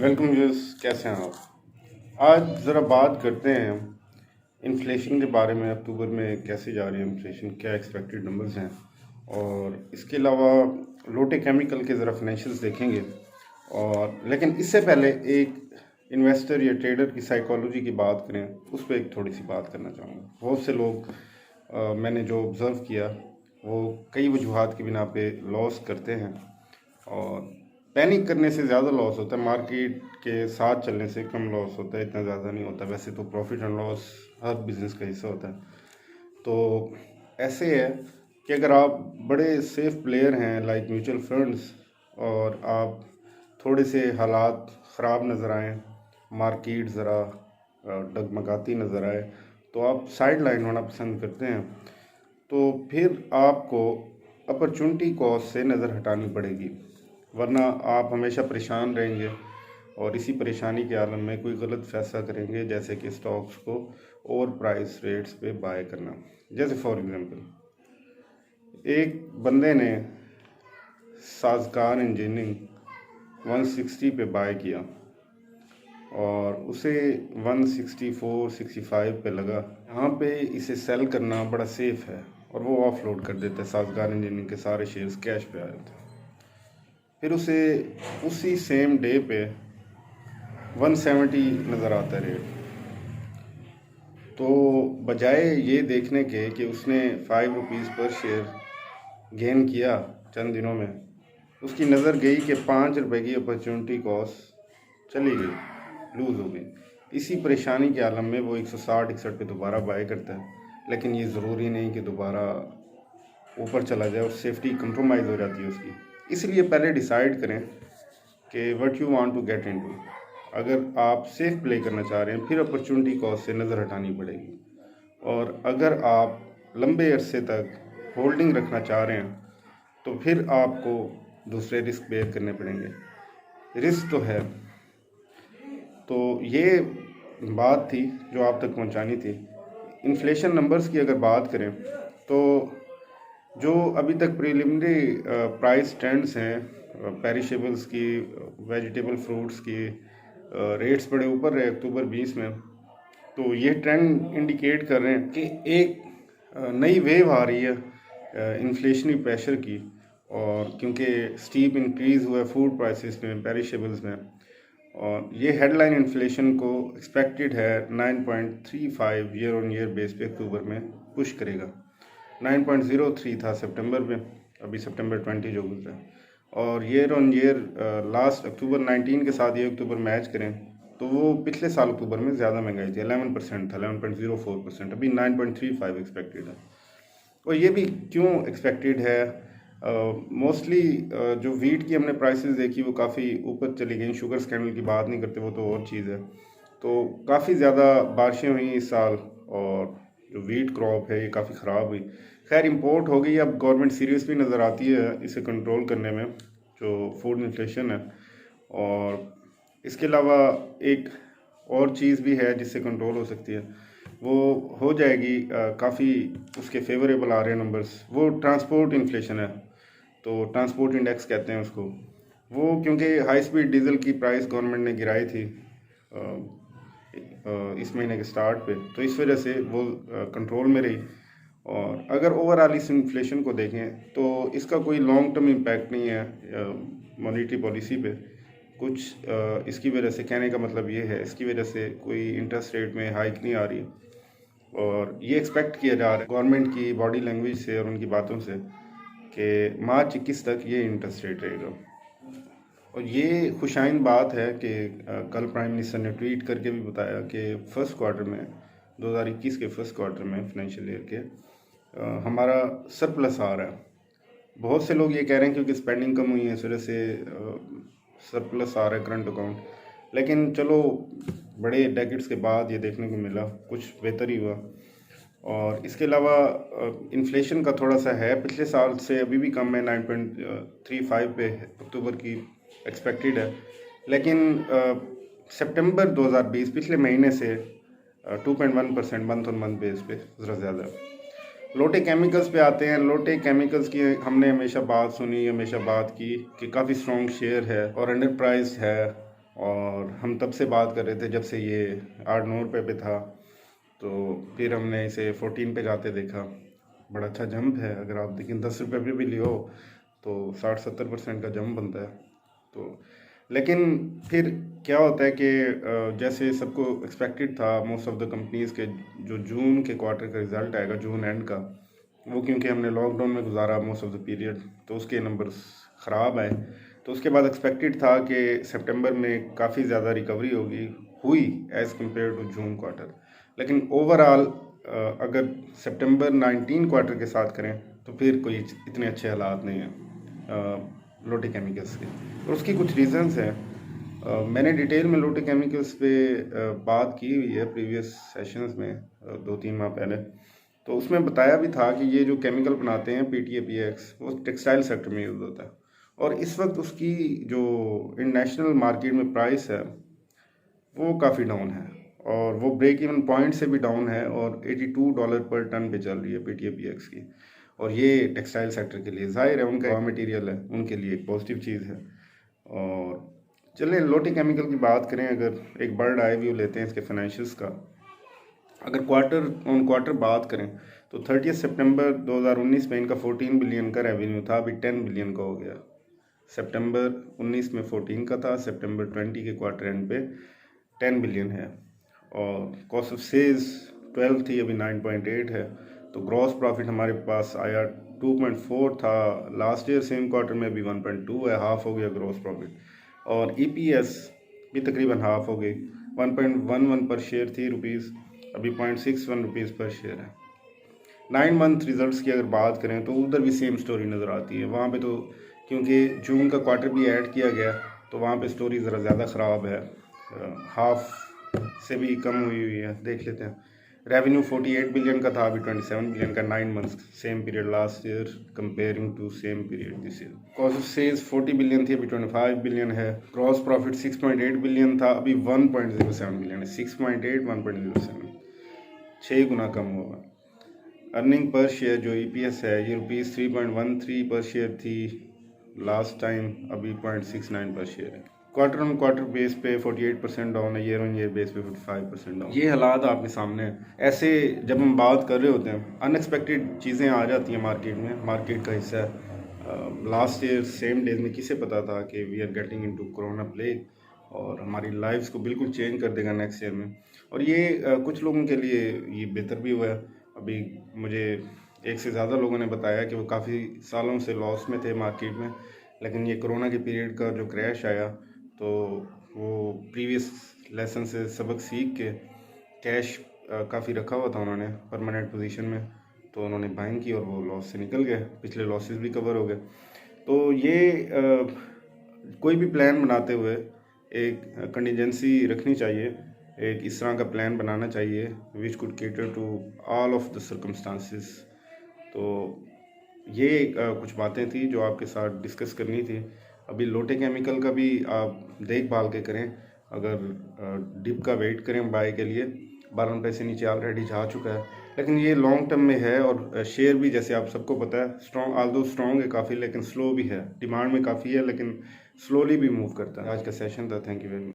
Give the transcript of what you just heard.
Welcome viewers, कैसे हैं आप। आज ज़रा बात करते हैं इन्फ्लेशन के बारे में। अक्टूबर में कैसे जा रही है इन्फ्लेशन, क्या एक्सपेक्टेड नंबर्स हैं, और इसके अलावा लोटे केमिकल के ज़रा फाइनेंशियल्स देखेंगे। और लेकिन इससे पहले एक इन्वेस्टर या ट्रेडर की साइकोलॉजी की बात करें, उस पर एक थोड़ी सी बात करना चाहूँगा। बहुत से लोग मैंने जो ऑब्ज़र्व किया, वो कई वजूहात की बिना पे लॉस करते हैं। और पैनिक करने से ज़्यादा लॉस होता है, मार्केट के साथ चलने से कम लॉस होता है, इतना ज़्यादा नहीं होता। वैसे तो profit and loss her business का हिस्सा होता है। तो ऐसे है कि अगर आप बड़े सेफ प्लेयर हैं लाइक म्यूचुअल फंड्स, और आप थोड़े से हालात ख़राब नज़र आएँ, मार्केट ज़रा डगमगाती नज़र आए, तो आप साइड लाइन होना पसंद करते हैं, तो फिर आपको अपॉर्चुनिटी कॉस्ट से नज़र हटानी पड़ेगी, वरना आप हमेशा परेशान रहेंगे और इसी परेशानी के आलम में कोई गलत फैसला करेंगे, जैसे कि स्टॉक्स को ओवर प्राइस रेट्स पे बाय करना। जैसे फॉर एग्जांपल एक बंदे ने साज़गार इंजीनियरिंग 160 पे बाय किया और उसे 164 65 पे लगा। यहाँ पे इसे सेल करना बड़ा सेफ है और वो ऑफलोड कर देता है। साज़गार इंजीनियरिंग के सारे शेयर्स कैश पे आए थे। फिर उसे उसी सेम डे पे 170 नज़र आता है रेट। तो बजाय ये देखने के कि उसने 5 रुपीज़ पर शेयर गेन किया चंद दिनों में, उसकी नज़र गई कि 5 रुपये की अपॉर्चुनिटी कॉस्ट चली गई, लूज़ हो गई। इसी परेशानी के आलम में वो 160-61 पे दोबारा बाय करता है। लेकिन ये ज़रूरी नहीं कि दोबारा ऊपर चला जाए और सेफ्टी कंप्रोमाइज़ हो जाती है उसकी। इसलिए पहले डिसाइड करें कि what you want to get into. अगर आप सेफ प्ले करना चाह रहे हैं, फिर अपॉर्चुनिटी कॉस्ट से नज़र हटानी पड़ेगी। और अगर आप लंबे अरसे तक होल्डिंग रखना चाह रहे हैं, तो फिर आपको दूसरे रिस्क बेयर करने पड़ेंगे। रिस्क तो है। तो ये बात थी जो आप तक पहुंचानी थी। इन्फ्लेशन नंबर्स की अगर बात करें, तो जो अभी तक प्रिलिमिनरी प्राइस ट्रेंड्स हैं पेरिशेबल्स की, वेजिटेबल फ्रूट्स की, रेट्स बड़े ऊपर रहे अक्टूबर 20 में। तो ये ट्रेंड इंडिकेट कर रहे हैं कि एक नई वेव आ रही है इन्फ्लेशनरी प्रेशर की। और क्योंकि स्टीप इंक्रीज़ हुआ है फूड प्राइसेस में, पेरिशेबल्स में, और ये हेडलाइन इन्फ्लेशन को एक्सपेक्टेड है 9.35 ईयर ऑन ईयर बेस पे अक्टूबर में पुश करेगा। 9.03 था सितंबर में, अभी सितंबर 20 जो गुजरा। और year on year last October 19 के साथ ये अक्टूबर मैच करें, तो वो पिछले साल अक्टूबर में ज़्यादा महंगाई थी, 11% था, 11.04%। अभी 9.35 एक्सपेक्टेड है। और ये भी क्यों एक्सपेक्टेड है? मोस्टली जो वीट की हमने प्राइसेस देखी वो काफ़ी ऊपर चली गई। शुगर स्कैंडल की बात नहीं करते, वो तो और चीज़ है। तो काफ़ी ज़्यादा बारिशें हुई इस साल, और जो वीट क्रॉप है ये काफ़ी ख़राब हुई। खैर इंपोर्ट हो गई, अब गवर्नमेंट सीरियस भी नज़र आती है इसे कंट्रोल करने में, जो फूड इन्फ्लेशन है। और इसके अलावा एक और चीज़ भी है जिससे कंट्रोल हो सकती है, वो हो जाएगी। काफ़ी उसके फेवरेबल आ रहे हैं नंबर्स, वो ट्रांसपोर्ट इन्फ्लेशन है। तो ट्रांसपोर्ट इंडेक्स कहते हैं उसको। वो क्योंकि हाई स्पीड डीजल की प्राइस गवर्नमेंट ने गिराई थी इस महीने के स्टार्ट पे, तो इस वजह से वो कंट्रोल में रही। और अगर ओवरऑल इस इन्फ्लेशन को देखें, तो इसका कोई लॉन्ग टर्म इम्पैक्ट नहीं है मॉनेटरी पॉलिसी पे। कुछ इसकी वजह से, कहने का मतलब ये है, इसकी वजह से कोई इंटरेस्ट रेट में हाइक नहीं आ रही। और ये एक्सपेक्ट किया जा रहा है गवर्नमेंट की बॉडी लैंग्वेज से और उनकी बातों से कि मार्च 21 तक ये इंटरेस्ट रेट रहेगा। और ये खुशाइन बात है कि कल प्राइम मिनिस्टर ने ट्वीट करके भी बताया कि फर्स्ट क्वार्टर में, 2021 के फर्स्ट क्वार्टर में, फाइनेंशियल ईयर के, हमारा सरप्लस आ रहा है। बहुत से लोग ये कह रहे हैं क्योंकि स्पेंडिंग कम हुई है इस वजह से सरप्लस आ रहा है करंट अकाउंट। लेकिन चलो, बड़े डेकेड्स के बाद ये देखने को मिला, कुछ बेहतर ही हुआ। और इसके अलावा इन्फ्लेशन का थोड़ा सा है, पिछले साल से अभी भी कम है, 9.35 पे अक्टूबर की एक्सपेक्टेड है। लेकिन सितंबर 2020 पिछले महीने से 2.1% मंथ ऑन मंथ बेस पे ज़रा ज़्यादा। लोटे केमिकल्स पे आते हैं। लोटे केमिकल्स की हमने हमेशा बात सुनी, हमेशा बात की कि काफ़ी स्ट्रॉन्ग शेयर है और अंडर प्राइस है। और हम तब से बात कर रहे थे जब से ये 8-9 रुपये पे था, तो फिर हमने इसे 14 पे जाते देखा। बड़ा अच्छा जंप है, अगर आप देखें 10 रुपये पे भी लियो तो 60-70% का जंप बनता है। तो लेकिन फिर क्या होता है कि जैसे सबको एक्सपेक्टेड था, मोस्ट ऑफ द कंपनीज़ के जो जून के क्वार्टर का रिज़ल्ट आएगा, जून एंड का, वो क्योंकि हमने लॉकडाउन में गुजारा मोस्ट ऑफ द पीरियड, तो उसके नंबर्स ख़राब आए। तो उसके बाद एक्सपेक्टेड था कि सितंबर में काफ़ी ज़्यादा रिकवरी हुई as compare to June quarter. लेकिन ओवरऑल अगर सितंबर 19 क्वार्टर के साथ करें तो फिर कोई इतने अच्छे हालात नहीं हैं लोटे केमिकल्स के। और उसकी कुछ रीज़न्स हैं। मैंने डिटेल में लोटे केमिकल्स पे बात की हुई है प्रीवियस सेशंस में 2-3 माह पहले। तो उसमें बताया भी था कि ये जो केमिकल बनाते हैं PTA PX, वो टेक्सटाइल सेक्टर में यूज़ होता है, और इस वक्त उसकी जो इंटरनेशनल मार्केट में प्राइस है वो काफ़ी डाउन है, और वो ब्रेक इवन पॉइंट से भी डाउन है, और $82 पर टन पे चल रही है PTA PX की। और ये टेक्सटाइल सेक्टर के लिए ज़ाहिर है, उनका रॉ मटेरियल है, उनके लिए एक पॉजिटिव चीज़ है। और चलिए लोटे केमिकल की बात करें, अगर एक बर्ड आई व्यू लेते हैं इसके फाइनेंशियल्स का। अगर क्वार्टर ऑन क्वार्टर बात करें तो 30 सितंबर 2019 में इनका 14 बिलियन का रेवेन्यू था, अभी 10 बिलियन का हो गया। सितंबर 19 में 14 का था, सितंबर 20 के क्वार्टर एंड पे 10 बिलियन है। और कॉस्ट ऑफ सेल्स 12 थी, अभी 9.8 है। तो ग्रॉस प्रॉफिट हमारे पास आया 2.4 था लास्ट ईयर सेम क्वार्टर में, अभी 1.2 है, हाफ हो गया ग्रॉस प्रॉफिट। और EPS भी तकरीबन हाफ हो गई, 1.11 पर शेयर थी रुपीज़, अभी 0.61 रुपीज़ पर शेयर है। 9 मंथ रिजल्ट्स की अगर बात करें तो उधर भी सेम स्टोरी नज़र आती है। वहाँ पे तो क्योंकि जून का क्वार्टर भी ऐड किया गया, तो वहाँ पे स्टोरी ज़रा ज़्यादा ख़राब है, हाफ से भी कम हुई है। देख लेते हैं, रेवेन्यू 48 बिलियन का था, अभी 27 बिलियन का 9 months same period last year comparing to same period this year. Cost of sales 40 billion थी, अभी 25 बिलियन है। ग्रॉस प्रॉफिट 6.8 बिलियन था, अभी 1.07 बिलियन है। 6.8 1.07, 6 गुना कम होगा। अर्निंग पर शेयर जो EPS है, ये रुपीज़ 3.13 पर शेयर थी लास्ट टाइम, अभी 0.69 पर शेयर है। क्वार्टर ऑन क्वार्टर बेस पे 48% डाउन है, ईयर ऑन ईयर बेस पे 45% डाउन। ये हालात आपके सामने हैं। ऐसे जब हम बात कर रहे होते हैं, अनएक्सपेक्टेड चीज़ें आ जाती हैं मार्केट में, मार्केट का हिस्सा है। लास्ट ईयर सेम डेज में किसे पता था कि we are getting into corona plague, और हमारी लाइफ्स को बिल्कुल चेंज कर देगा नेक्स्ट ईयर में। और ये कुछ लोगों के लिए ये बेहतर भी हुआ है। अभी मुझे एक से ज़्यादा लोगों ने बताया कि वो काफ़ी सालों से लॉस में थे मार्केट में, लेकिन ये कोरोना के पीरियड का जो क्रैश आया, तो वो प्रीवियस लेसन से सबक सीख के कैश काफ़ी रखा हुआ था उन्होंने परमानेंट पोजीशन में, तो उन्होंने बाइंग की और वो लॉस से निकल गए, पिछले लॉसेस भी कवर हो गए। तो ये कोई भी प्लान बनाते हुए एक कंटिजेंसी रखनी चाहिए, एक इस तरह का प्लान बनाना चाहिए which could cater to all of the circumstances. तो ये कुछ बातें थी जो आपके साथ डिस्कस करनी थी। अभी लोटे केमिकल का भी आप देखभाल के करें, अगर डिप का वेट करें बाय के लिए, 12 रुपये से नीचे ऑलरेडी जा चुका है, लेकिन ये लॉन्ग टर्म में है। और शेयर भी जैसे आप सबको पता है स्ट्रॉन्ग, आल्दो स्ट्रॉन्ग है काफ़ी, लेकिन स्लो भी है, डिमांड में काफ़ी है लेकिन स्लोली भी मूव करता है। आज का सेशन था, थैंक यू वेरी मच।